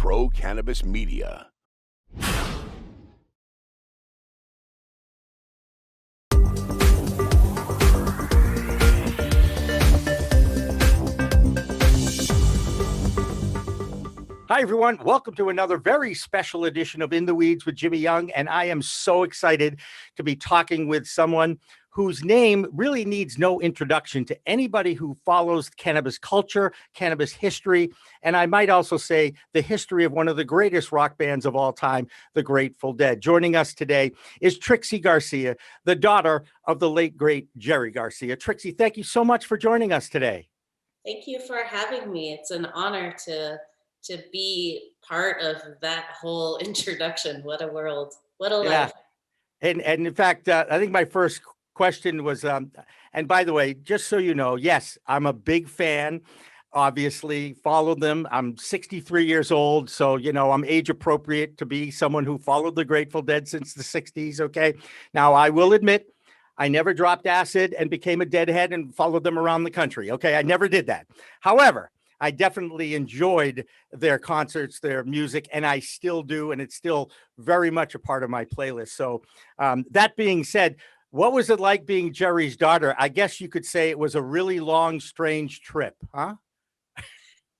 pro-cannabis media. Hi, everyone. Welcome to another very special edition of In the Weeds with Jimmy Young. And I am so excited to be talking with someone whose name really needs no introduction to anybody who follows cannabis culture, cannabis history, and I might also say the history of one of the greatest rock bands of all time, the Grateful Dead. Joining us today is Trixie Garcia, the daughter of the late, great Jerry Garcia. Trixie, thank you so much for joining us today. Thank you for having me. It's an honor to be part of that whole introduction. What a world. What a life. And in fact, I think my first question was, and by the way, just so you know, yes, I'm a big fan, obviously, followed them. I'm 63 years old, so, you know, I'm age appropriate to be someone who followed the Grateful Dead since the 60s, okay? Now, I will admit, I never dropped acid and became a deadhead and followed them around the country, okay? I never did that. However, I definitely enjoyed their concerts, their music, and I still do, and it's still very much a part of my playlist. So that being said, what was it like being Jerry's daughter? I guess you could say it was a really long, strange trip, huh?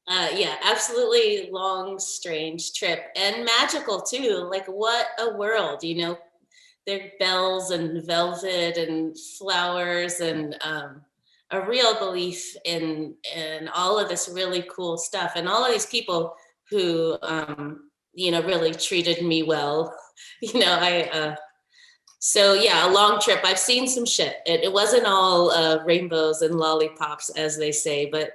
Yeah, absolutely long, strange trip and magical too. Like what a world, you know, their bells and velvet and flowers and a real belief in all of this really cool stuff and all of these people who you know, really treated me well. You know, so yeah, a long trip. I've seen some shit. It wasn't all rainbows and lollipops, as they say, but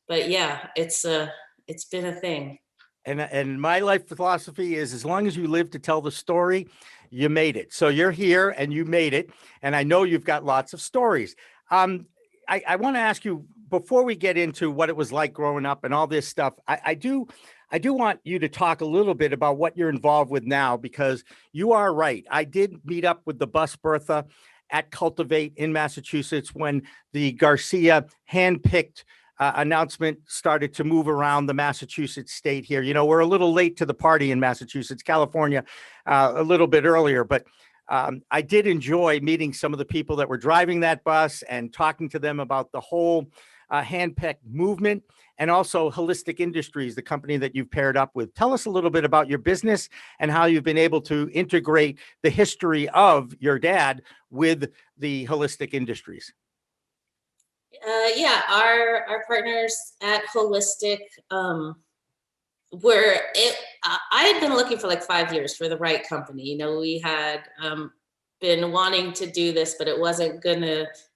yeah, it's been a thing. And my life philosophy is as long as you live to tell the story, you made it. So you're here and you made it. And I know you've got lots of stories. I want to ask you, before we get into what it was like growing up and all this stuff, I do want you to talk a little bit about what you're involved with now, because you are right. I did meet up with the bus Bertha at Cultivate in Massachusetts when the Garcia Hand-picked announcement started to move around the Massachusetts state here. You know, we're a little late to the party in Massachusetts, California, a little bit earlier, but I did enjoy meeting some of the people that were driving that bus and talking to them about the whole hand-picked movement, and also Holistic Industries, the company that you've paired up with. Tell us a little bit about your business and how you've been able to integrate the history of your dad with the Holistic Industries. Yeah, our partners at Holistic I had been looking for like 5 years for the right company. You know, we had been wanting to do this, but it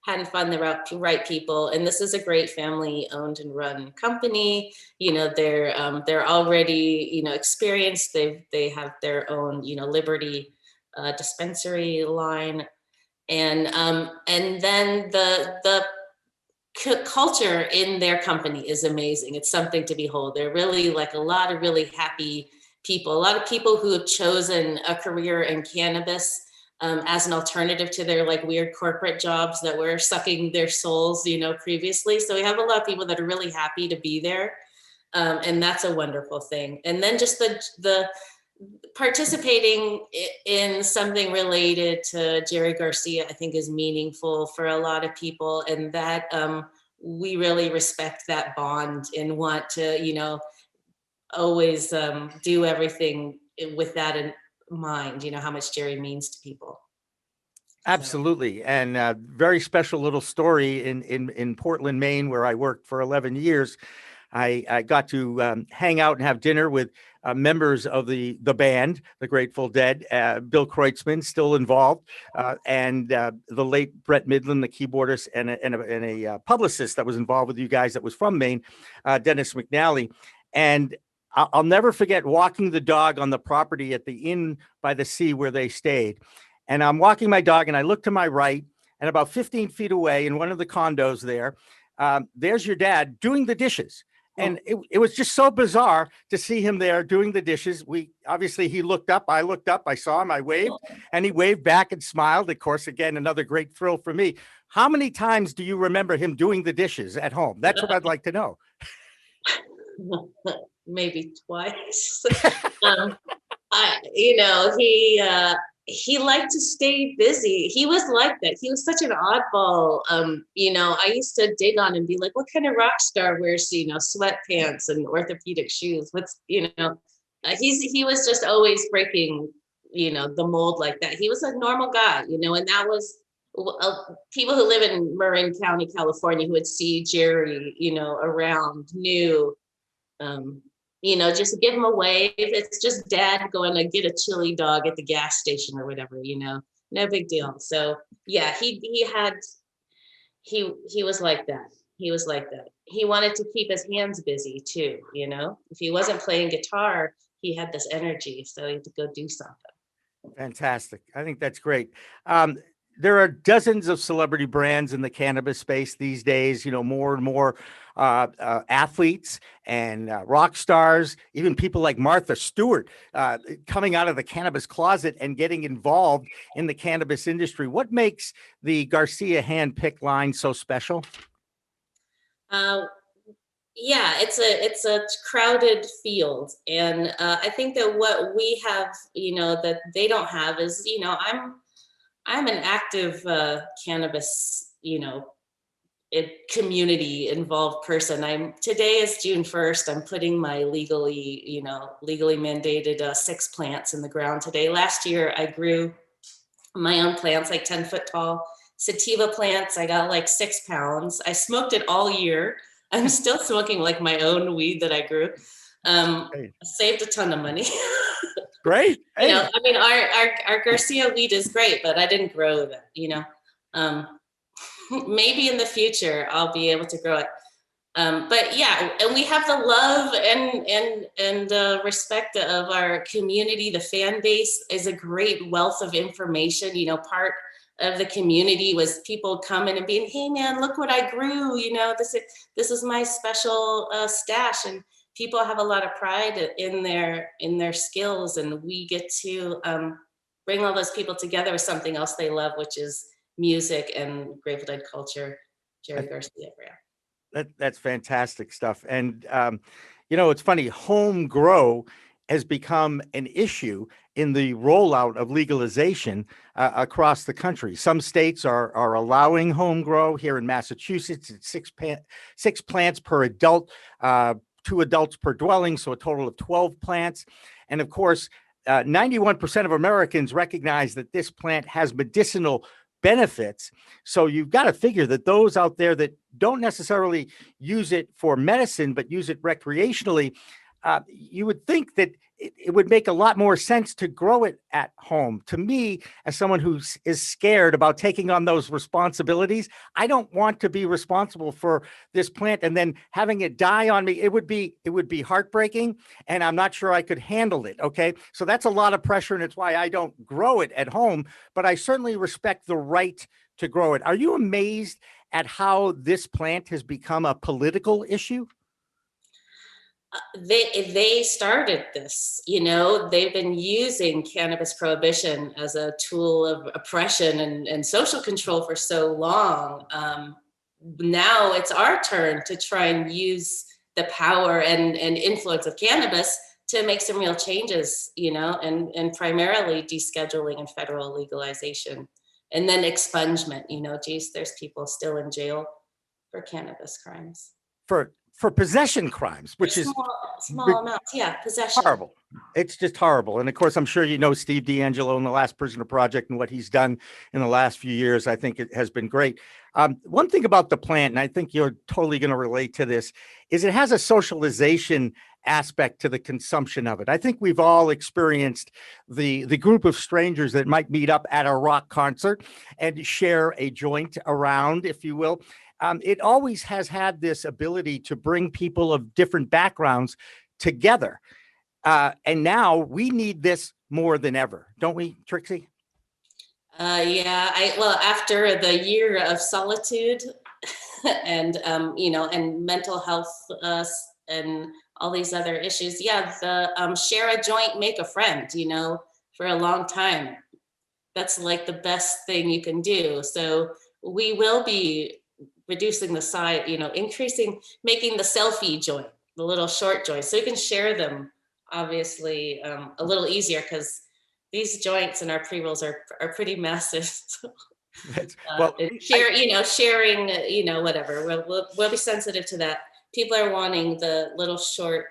hadn't found the right people. And this is a great family owned and run company. You know, they're already, you know, experienced. They have their own, you know, Liberty dispensary line. And then the culture in their company is amazing. It's something to behold. They're really like a lot of really happy people, a lot of people who have chosen a career in cannabis as an alternative to their like weird corporate jobs that were sucking their souls, you know, previously. So we have a lot of people that are really happy to be there. And that's a wonderful thing. And then just the participating in something related to Jerry Garcia, I think, is meaningful for a lot of people, and that we really respect that bond and want to, you know, always do everything with that in mind. You know how much Jerry means to people. Absolutely. And a very special little story in Portland, Maine, where I worked for 11 years. I got to hang out and have dinner with members of the band, the Grateful Dead, Bill Kreutzmann, still involved, and the late Brett Midland, the keyboardist, and a publicist that was involved with you guys that was from Maine, Dennis McNally. And I'll never forget walking the dog on the property at the inn by the sea where they stayed. And I'm walking my dog, and I look to my right, and about 15 feet away in one of the condos there's your dad doing the dishes. And it was just so bizarre to see him there doing the dishes. He looked up, I looked up, I saw him, I waved, and he waved back and smiled. Of course, again, another great thrill for me. How many times do you remember him doing the dishes at home? That's what I'd like to know. maybe twice. um, he liked to stay busy. He was like that. He was such an oddball. I used to dig on and be like, what kind of rock star wears, sweatpants and orthopedic shoes? He was just always breaking, the mold like that. He was a normal guy, and that was people who live in Marin County, California, who would see Jerry, around, knew, just give him a wave. It's just dad going to get a chili dog at the gas station or whatever, no big deal. So yeah, he was like that. He was like that. He wanted to keep his hands busy too, if he wasn't playing guitar, he had this energy, so he had to go do something. Fantastic. I think that's great. There are dozens of celebrity brands in the cannabis space these days, more and more athletes and rock stars, even people like Martha Stewart coming out of the cannabis closet and getting involved in the cannabis industry. What makes the Garcia Hand-picked line so special? Yeah, it's a crowded field, and I think that what we have, that they don't have is, I'm an active cannabis, community involved person. Today is June 1st. I'm putting my legally mandated 6 plants in the ground today. Last year, I grew my own plants, like 10 foot tall sativa plants. I got like 6 pounds. I smoked it all year. I'm still smoking like my own weed that I grew. I saved a ton of money. Great. Hey. Our Garcia weed is great, but I didn't grow that, maybe in the future I'll be able to grow it. But yeah, and we have the love and respect of our community. The fan base is a great wealth of information. Part of the community was people coming and being, hey man, look what I grew. This is my special stash, and people have a lot of pride in their skills, and we get to bring all those people together with something else they love, which is music and Grateful Dead culture. Jerry Garcia. That's fantastic stuff. And, it's funny, home grow has become an issue in the rollout of legalization across the country. Some states are allowing home grow. Here in Massachusetts, it's 6 plants per adult, 2 adults per dwelling, so a total of 12 plants. And of course, 91% of Americans recognize that this plant has medicinal benefits. So you've got to figure that those out there that don't necessarily use it for medicine, but use it recreationally, you would think that it would make a lot more sense to grow it at home. To me, as someone who is scared about taking on those responsibilities, I don't want to be responsible for this plant and then having it die on me. It would be heartbreaking, and I'm not sure I could handle it. Okay. So that's a lot of pressure, and it's why I don't grow it at home, but I certainly respect the right to grow it. Are you amazed at how this plant has become a political issue? They started this, they've been using cannabis prohibition as a tool of oppression and social control for so long. Now it's our turn to try and use the power and influence of cannabis to make some real changes, and primarily descheduling and federal legalization, and then expungement. There's people still in jail for cannabis crimes. For possession crimes, which is small amounts. Yeah, possession. Horrible. It's just horrible. And of course, I'm sure Steve D'Angelo and the Last Prisoner Project and what he's done in the last few years. I think it has been great. One thing about the plant, and I think you're totally going to relate to this, is it has a socialization aspect to the consumption of it. I think we've all experienced the group of strangers that might meet up at a rock concert and share a joint around, if you will. It always has had this ability to bring people of different backgrounds together. And now we need this more than ever, don't we, Trixie? Yeah, after the year of solitude and, and mental health and all these other issues, the share a joint, make a friend, for a long time. That's like the best thing you can do. So we will be reducing the size, increasing, making the selfie joint, the little short joints, so you can share them obviously a little easier, because these joints in our pre-rolls are pretty massive. So, Well, and sharing, whatever. We'll be sensitive to that. People are wanting the little short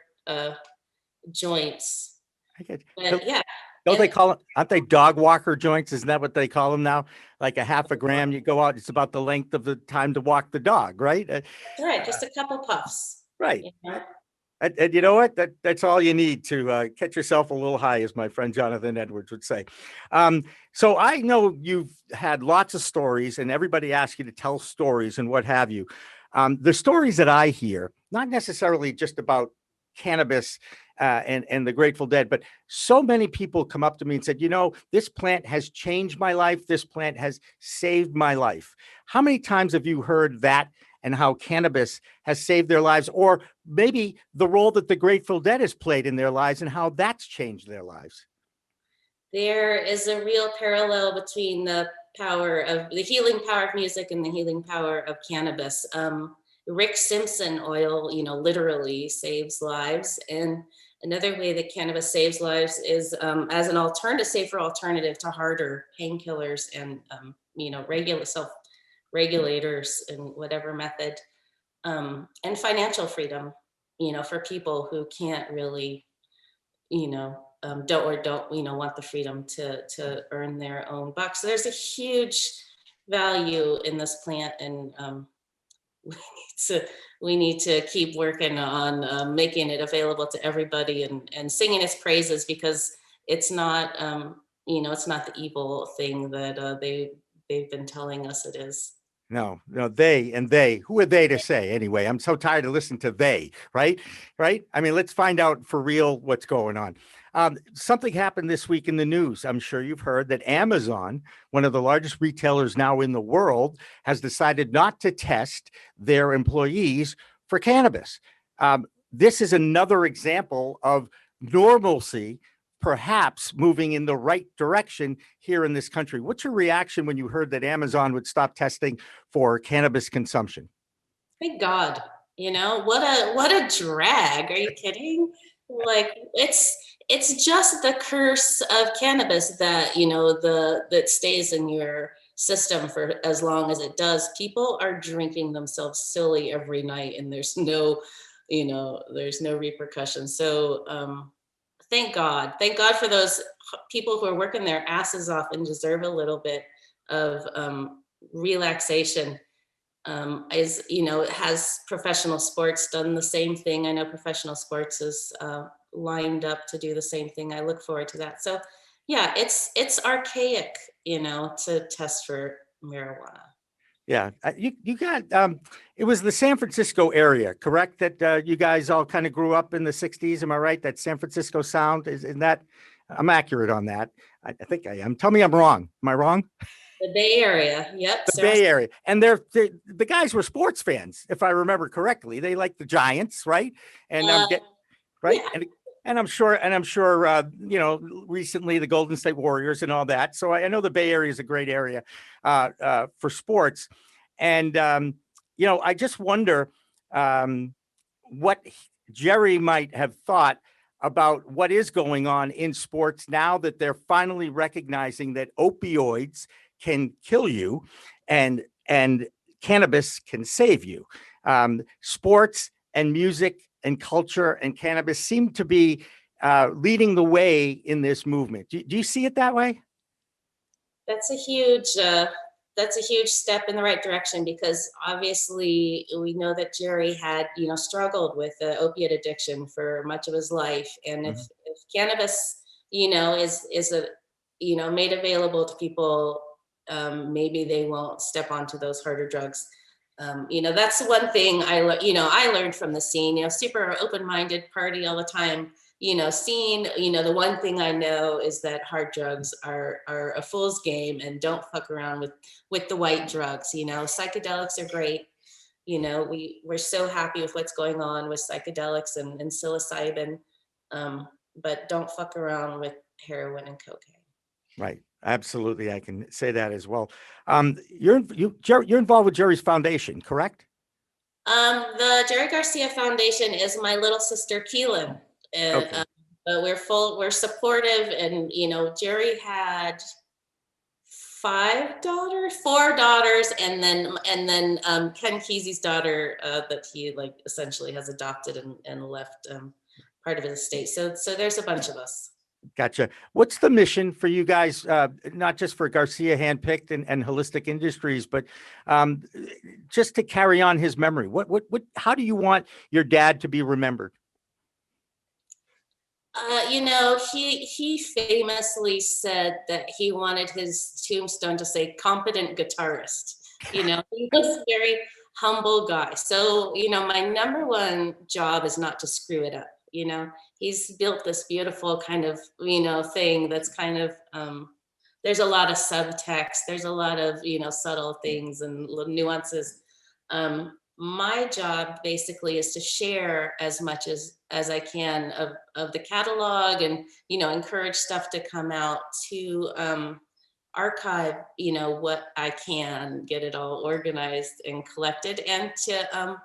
joints. I get, But yeah. don't they call it, aren't they dog walker joints? Isn't that what they call them now? Like a half a gram, you go out, it's about the length of the time to walk the dog, right? That's right, just a couple puffs. Right. You know? And you know what? That's all you need to catch yourself a little high, as my friend Jonathan Edwards would say. So I know you've had lots of stories, and everybody asks you to tell stories and what have you. The stories that I hear, not necessarily just about cannabis and the Grateful Dead, but so many people come up to me and said, this plant has changed my life. This plant has saved my life. How many times have you heard that, and how cannabis has saved their lives, or maybe the role that the Grateful Dead has played in their lives and how that's changed their lives? There is a real parallel between the healing power of music and the healing power of cannabis. Rick Simpson oil, literally saves lives. And another way that cannabis saves lives is as an safer alternative to harder painkillers and, regulators in whatever method, and financial freedom, for people who can't really, don't want the freedom to earn their own bucks. So there's a huge value in this plant, and we need to keep working on making it available to everybody, and singing its praises, because it's not, it's not the evil thing that they've been telling us it is. No, they, who are they to say anyway? I'm so tired of listening to they, right? I mean, let's find out for real what's going on. Something happened this week in the news. I'm sure you've heard that Amazon, one of the largest retailers now in the world, has decided not to test their employees for cannabis. This is another example of normalcy perhaps moving in the right direction here in this country. What's your reaction when you heard that Amazon would stop testing for cannabis consumption? Thank God. What a drag. Are you kidding? Like, it's just the curse of cannabis that, that stays in your system for as long as it does. People are drinking themselves silly every night, and there's no repercussions. So thank God for those people who are working their asses off and deserve a little bit of relaxation. Has professional sports done the same thing? I know professional sports is lined up to do the same thing. I look forward to that. So yeah, it's archaic, to test for marijuana. Yeah, you got it was the San Francisco area, correct? That you guys all kind of grew up in the 60s. Am I right? That San Francisco sound is in that. I'm accurate on that. I think I am. Tell me I'm wrong. Am I wrong? The Bay Area. Yep. The Bay Area. And the guys were sports fans, if I remember correctly. They like the Giants, right? And right. Yeah. And I'm sure, recently the Golden State Warriors and all that. So I know the Bay Area is a great area for sports. And, I just wonder what Jerry might have thought about what is going on in sports now that they're finally recognizing that opioids can kill you and cannabis can save you. Sports and music and culture and cannabis seem to be leading the way in this movement. Do you see it that way? That's a huge step in the right direction, because obviously we know that Jerry had, struggled with opiate addiction for much of his life. And if cannabis, is made available to people, maybe they won't step onto those harder drugs. That's one thing I learned from the scene, super open-minded, party all the time, seeing, the one thing I know is that hard drugs are a fool's game, and don't fuck around with the white drugs. Psychedelics are great. We're so happy with what's going on with psychedelics and psilocybin, but don't fuck around with heroin and cocaine. Right. Absolutely. I can say that as well. You're involved with Jerry's foundation, correct? The Jerry Garcia Foundation is my little sister Keelan. And, Okay. but we're supportive, and Jerry had four daughters, and then Ken Kesey's daughter that he like essentially has adopted and left part of his estate. So there's a bunch of us. Gotcha. What's the mission for you guys, not just for Garcia Hand-picked and Holistic Industries, but um, just to carry on his memory? How do you want your dad to be remembered? He famously said that he wanted his tombstone to say competent guitarist. He was a very humble guy. So, my number one job is not to screw it up. He's built this beautiful kind of, thing that's kind of, there's a lot of subtext. There's a lot of, subtle things and little nuances. My job basically is to share as much as I can of the catalog, and encourage stuff to come out, to archive what I can, get it all organized and collected, and to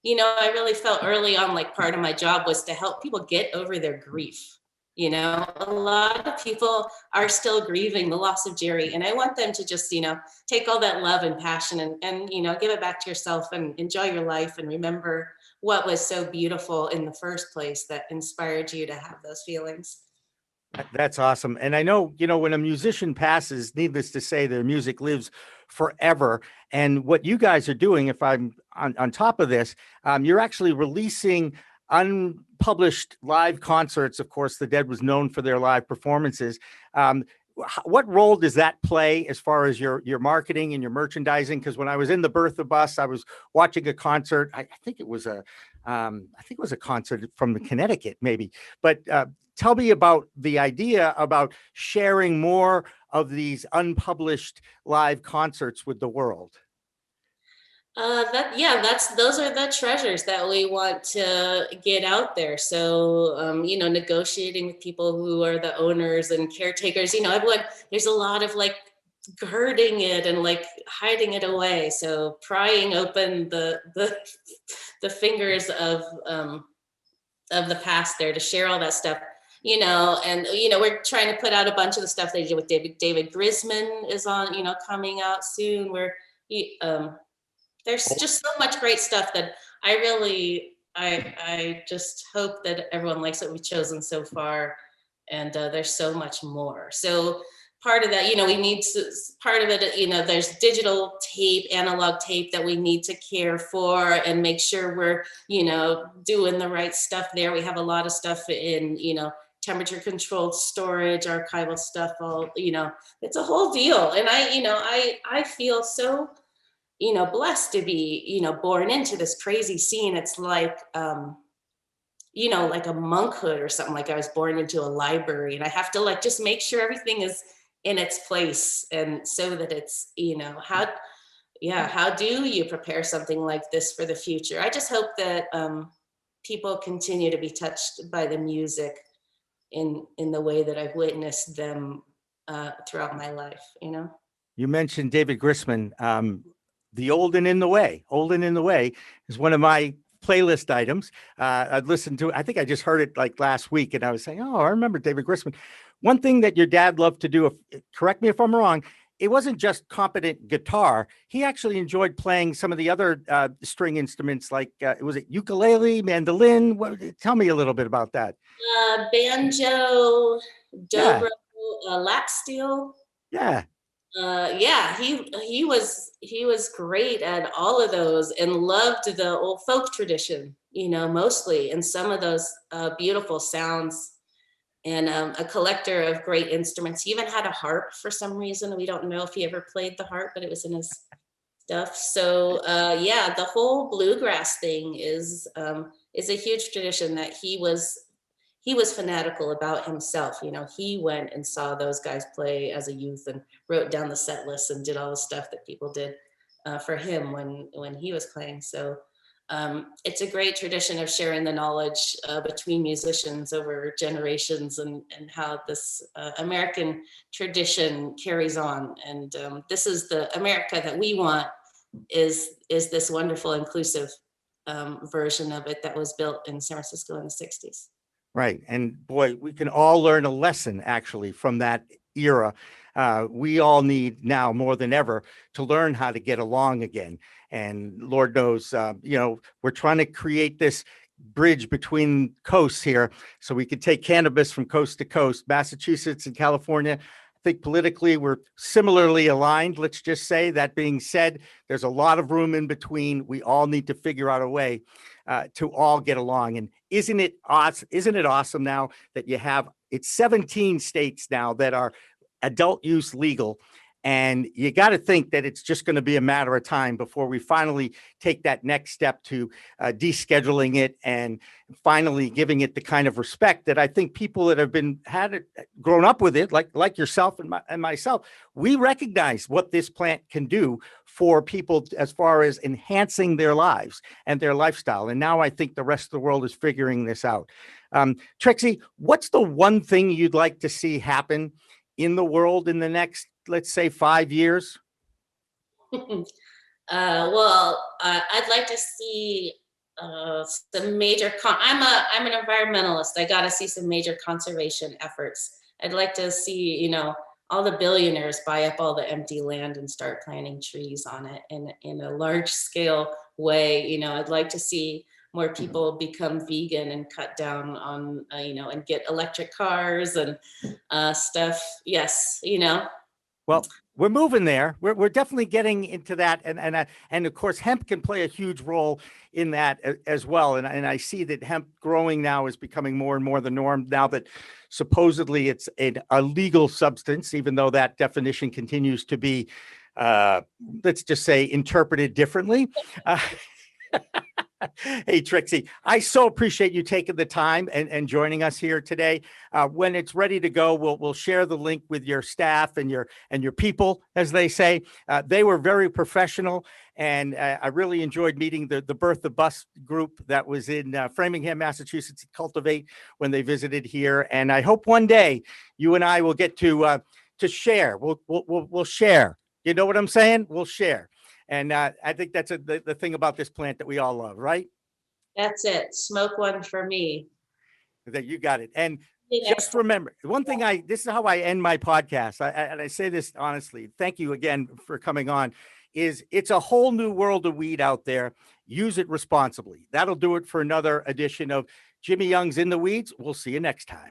I really felt early on like part of my job was to help people get over their grief. A lot of people are still grieving the loss of Jerry, and I want them to just take all that love and passion and give it back to yourself and enjoy your life, and remember what was so beautiful in the first place that inspired you to have those feelings. That's awesome. And I know, when a musician passes, needless to say, their music lives forever. And what you guys are doing, if I'm on top of this, you're actually releasing unpublished live concerts. Of course, the Dead was known for their live performances. What role does that play as far as your marketing and your merchandising? Because when I was in the Bertha bus, I was watching a concert. I think it was a concert from Connecticut, maybe. But tell me about the idea about sharing more of these unpublished live concerts with the world. Those are the treasures that we want to get out there. So, negotiating with people who are the owners and caretakers, everyone, there's a lot of like girding it and like hiding it away. So prying open the fingers of the past there to share all that stuff. We're trying to put out a bunch of the stuff they did with David Grisman is on, coming out soon, where there's just so much great stuff that I just hope that everyone likes what we've chosen so far. And there's so much more. So part of that, we need to, part of it, there's digital tape, analog tape that we need to care for and make sure we're, doing the right stuff there. We have a lot of stuff in, temperature controlled storage, archival stuff, all, it's a whole deal. And I feel so, blessed to be, born into this crazy scene. It's like, like a monkhood or something. Like I was born into a library, and I have to like just make sure everything is in its place, and so that it's, how do you prepare something like this for the future? I just hope that people continue to be touched by the music in the way that I've witnessed them throughout my life. You mentioned David Grisman. The Old and in the Way. Old and in the Way is one of my playlist items. I've listened to it. I think I just heard it like last week, and I was saying, oh, I remember David Grisman. One thing that your dad loved to do, correct me if I'm wrong, it wasn't just competent guitar. He actually enjoyed playing some of the other string instruments, like was it ukulele, mandolin? Tell me a little bit about that. Banjo, dobro, lap steel. Yeah. He was great at all of those and loved the old folk tradition, mostly, and some of those beautiful sounds, and a collector of great instruments. He even had a harp for some reason. We don't know if he ever played the harp, but it was in his stuff. So the whole bluegrass thing is a huge tradition that he was fanatical about himself. He went and saw those guys play as a youth and wrote down the set list and did all the stuff that people did for him when he was playing. So it's a great tradition of sharing the knowledge between musicians over generations, and how this American tradition carries on. And this is the America that we want, is this wonderful, inclusive version of it that was built in San Francisco in the 60s. Right. And boy, we can all learn a lesson actually from that era. We all need now more than ever to learn how to get along again. And Lord knows, we're trying to create this bridge between coasts here so we could take cannabis from coast to coast. Massachusetts and California, I think politically we're similarly aligned. Let's just say. That being said, there's a lot of room in between. We all need to figure out a way to all get along. And isn't it awesome now that you have, it's 17 states now that are adult use legal. And you got to think that it's just going to be a matter of time before we finally take that next step to descheduling it and finally giving it the kind of respect that I think people that have grown up with it, like yourself and myself, we recognize what this plant can do for people as far as enhancing their lives and their lifestyle. And now I think the rest of the world is figuring this out. Trixie, what's the one thing you'd like to see happen in the world in the next, let's say, 5 years? I'd like to see some major. I'm an environmentalist. I got to see some major conservation efforts. I'd like to see, all the billionaires buy up all the empty land and start planting trees on it in a large scale way. I'd like to see more people become vegan and cut down on, and get electric cars and stuff. Yes, Well, we're moving there. We're definitely getting into that, and of course, hemp can play a huge role in that as well. And I see that hemp growing now is becoming more and more the norm now that supposedly it's a legal substance, even though that definition continues to be, let's just say, interpreted differently. Hey, Trixie, I so appreciate you taking the time and joining us here today. When it's ready to go, we'll share the link with your staff and your people, as they say. They were very professional, and I really enjoyed meeting the Birth the Bus group that was in Framingham, Massachusetts, Cultivate, when they visited here. And I hope one day you and I will get to share. We'll share. You know what I'm saying? We'll share. And I think that's the thing about this plant that we all love, right? That's it. Smoke one for me. That you got it. And just remember, one thing this is how I end my podcast. And I say this honestly, thank you again for coming on, is it's a whole new world of weed out there. Use it responsibly. That'll do it for another edition of Jimmy Young's In the Weeds. We'll see you next time.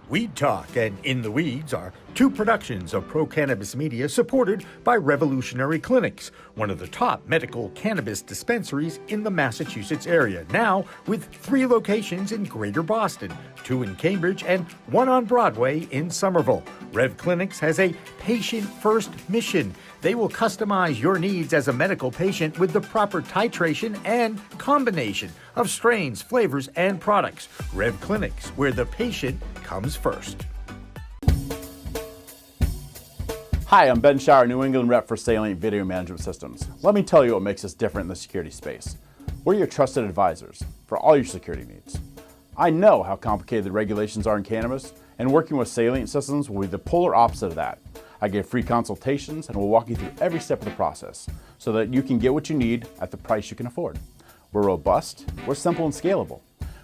Weed Talk and In the Weeds are two productions of Pro Cannabis Media supported by Revolutionary Clinics, one of the top medical cannabis dispensaries in the Massachusetts area, now with 3 locations in Greater Boston, 2 in Cambridge, and 1 on Broadway in Somerville. Rev Clinics has a patient-first mission. They will customize your needs as a medical patient with the proper titration and combination of strains, flavors, and products. Rev Clinics, where the patient comes first. Hi, I'm Ben Schauer, New England rep for Salient Video Management Systems. Let me tell you what makes us different in the security space. We're your trusted advisors for all your security needs. I know how complicated the regulations are in cannabis, and working with Salient Systems will be the polar opposite of that. I give free consultations and will walk you through every step of the process so that you can get what you need at the price you can afford. We're robust, we're simple and scalable.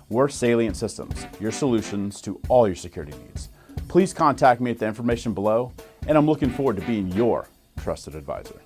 We're Salient Systems, your solutions to all your security needs. Please contact me at the information below, and I'm looking forward to being your trusted advisor.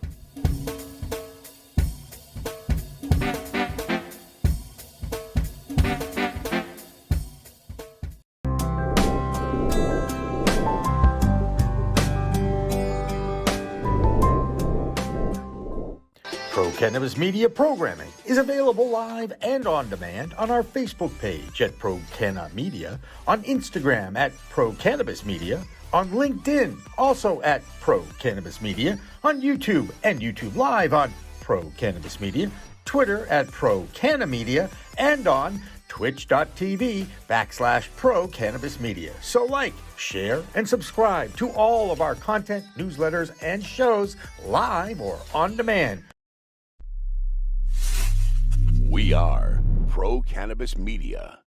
Pro Cannabis Media programming is available live and on demand on our Facebook page at Pro Canna Media, on Instagram at Pro Cannabis Media, on LinkedIn also at Pro Cannabis Media, on YouTube and YouTube Live on Pro Cannabis Media, Twitter at Pro Canna Media, and on twitch.tv/Pro Cannabis Media. So like, share, and subscribe to all of our content, newsletters, and shows live or on demand. We are Pro Cannabis Media.